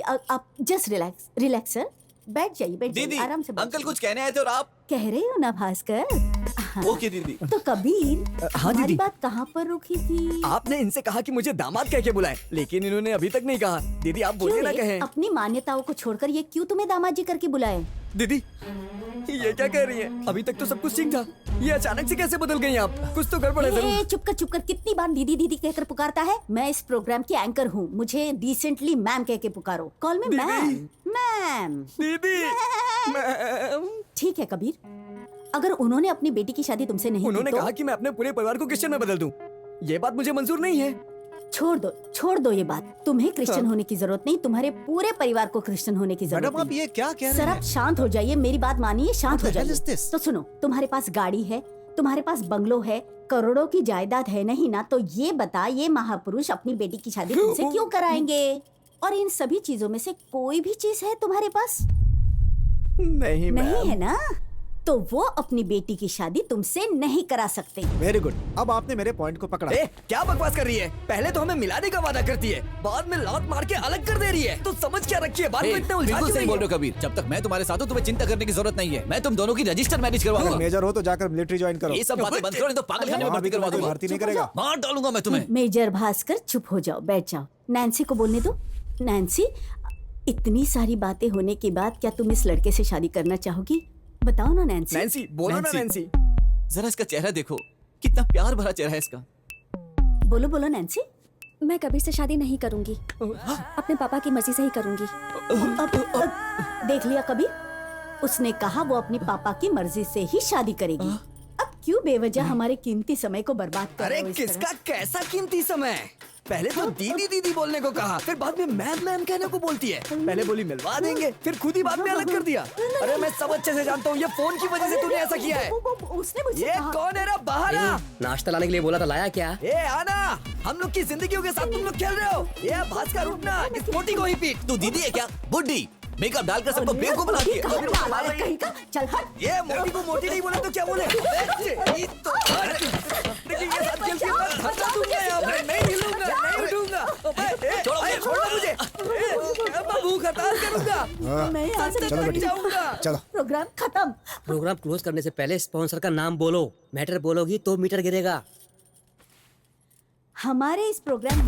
आप just relax relax sir, बैठ जाइए दीदी, आराम से बैठ अंकल जाइए। कुछ कहने आए थे और आप? कह रहे हो ना भास्कर? हाँ। ओके दीदी। तो कबीर, हाँ हमारी दीदी। बात कहाँ पर रुकी थी? आपने इनसे कहा कि मुझे दामाद कह के बुलाए, लेकिन इन्होंने अभी तक नहीं कहा। दीदी आप बोलिए ना क्यों रे? कहें। अपनी मान्यताओं को छोड़कर ये क्यों तुम्हें दामाद जी करके बुलाए? दीदी ये क्या कह रही हैं? अभी तक तो सब कुछ ठीक था, ये अचानक से कैसे बदल गई आप? कुछ तो गड़बड़ है जरूर। चुप कर, कितनी बार दीदी दीदी कहकर पुकारता है? मैं इस प्रोग्राम की एंकर हूँ, मुझे डिसेंटली मैम कह के पुकारो। Call me ma'am. मैम दीदी मैम। ठीक है कबीर, अगर उन्होंने अपनी बेटी की शादी तुमसे नहीं उन्होंने की तो कहा कि मैं अपने पूरे परिवार को क्रिश्चियन में बदल दूं। ये बात मुझे मंजूर नहीं है। छोड़ दो ये बात। तुम्हें क्रिश्चियन होने की जरूरत नहीं, तुम्हारे पूरे परिवार को क्रिश्चियन होने की जरूरत मैडम आप नहीं। ये क्या कह सर रहे आप हैं? शांत हो जाइए, मेरी बात मानिए, शांत हो What the hell is जाइए। this? तो सुनो, तुम्हारे पास गाड़ी है, तुम्हारे पास बंगलो है, करोड़ों की जायदाद है नहीं ना? तो ये बता, ये महापुरुष अपनी बेटी की शादी तुमसे क्यों कराएंगे? और इन सभी चीजों में से कोई भी चीज है तुम्हारे पास? नहीं नहीं है ना? तो वो अपनी बेटी की शादी तुमसे नहीं करा सकते। वेरी गुड, अब आपने मेरे पॉइंट को पकड़ा। ए, क्या बकवास कर रही है? पहले तो हमें मिलाने का वादा करती है, बाद में लात मार के अलग कर दे रही है। तो समझ क्या रखी है? बात को इतना उलझा बिल्कुल क्यों सही रही बोल है? रहे हो कबीर। जब तक मैं तुम्हारे साथ हूँ तुम्हें चिंता करने की जरूरत नहीं है। मैं तुम दोनों की रजिस्टर मैनेज अगर करवाऊंगा। मेजर हो तो जाकर मिलिट्री ज्वाइन करो। ये सब बातें बंद करो नहीं तो पागल खाने में वहाँ भर्ती भी करवा कोई दूंगा। भर्ती नहीं करेगा। मार डालूंगा मैं तुम्हें। मेजर भास्कर चुप हो जाओ, बैठ जाओ। नैन्सी को बोलने दो। नैन्सी, इतनी सारी बातें होने के बाद क्या तुम इस लड़के से शादी करना चाहोगी? बताओ ना नैन्सी। नैन्सी बोलो ना नैन्सी। नैन्सी। जरा इसका चेहरा देखो, कितना प्यार भरा चेहरा है इसका। बोलो नैन्सी। मैं कबीर से शादी नहीं करूंगी, अपने पापा की मर्जी से ही करूंगी। अब देख लिया कबीर, उसने कहा वो अपनी पापा की मर्जी से ही शादी करेगी। अब क्यों बेवजह हमारे कीमती समय को बर्बाद कर रहे अरे हो इस तरह? किसका कैसा कीमती समय? पहले तो दीदी दीदी बोलने को कहा, फिर बाद में मैम मैम कहने को बोलती है। पहले बोली मिलवा देंगे, फिर खुद ही बाद में अलग कर दिया। अरे मैं सब अच्छे से जानता हूँ, ये फोन की वजह से तूने ऐसा किया है। उसने मुझसे ये कहा। कौन है रे? बाहर आ। नाश्ता लाने के लिए बोला था, लाया क्या? ए आना, हम लोग की जिंदगियों के साथ तुम लोग खेल रहे हो। ये भास्कर उठना, इस मोटी को ही पीट। तू दीदी है क्या? बुड्ढी मेकअप डालकर सबको बेवकूफ बनाती है। कहाँ डाला है कहीं का? चल हट। ये मोटी को मोटी नहीं बोले तो क्या बोले? ये तो देखिए ये साथ खेल के मैं धरना दूंगा यहाँ पे। नहीं हिलूंगा, नहीं उठूंगा। छोड़ो मुझे। मैं भूख हड़ताल करूंगा। मैं यहाँ से चलो निकल बेटी। जाऊंगा। चलो। प्रोग्राम खत्म। प्रोग्राम क्लोज करने से पहले स्पॉन्सर का नाम बोलो। मैटर बोलोगी तो मीटर गिरेगा। हमारे इस प्रोग्राम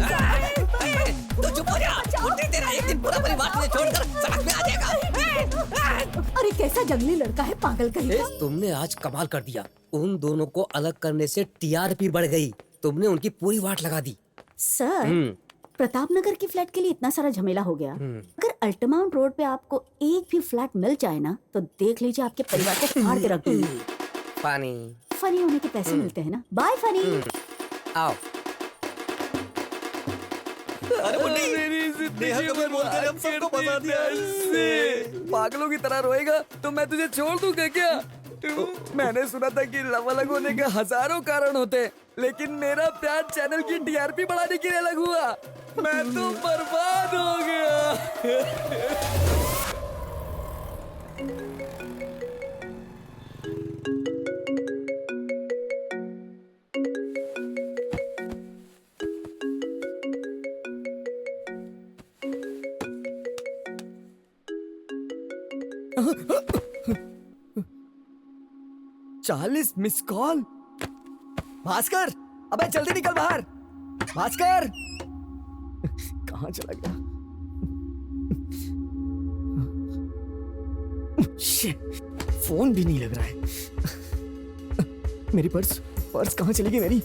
तो चुप हो जा। बुड्ढी तेरा एक दिन पूरा परिवार तुझे छोड़कर सड़क में आ जाएगा। अरे कैसा जंगली लड़का है, पागल कहीं का। तुमने आज कमाल कर दिया। उन दोनों को अलग करने से टीआरपी बढ़ गई। तुमने उनकी पूरी वाट लगा दी। सर, प्रताप नगर की फ्लैट के लिए इतना सारा झमेला हो गया। अगर अल्टमाउंट रोड पे आपको एक भी फ्लैट मिल जाए ना, तो देख लीजिए आपके परिवार को फाड़ के रख दूंगी। पानी फनी होने के पैसे मिलते हैं ना। Bye funny. आओ। अरे बुड्ढी, नेहा कबीर बोलकर हम सबको फंसा दिया इससे। पागलों की तरह रोएगा तो मैं तुझे छोड़ दूंगा क्या? मैंने सुना था कि लव अलग होने के हजारों कारण होते हैं, लेकिन मेरा प्यार चैनल की टीआरपी बढ़ाने के लिए अलग हुआ। मैं तो बर्बाद हो गया। चालीस मिस कॉल। भास्कर, अबे जल्दी निकल बाहर। भास्कर कहाँ चला गया? Shit, फोन भी नहीं लग रहा है। मेरी पर्स कहाँ चली गई मेरी?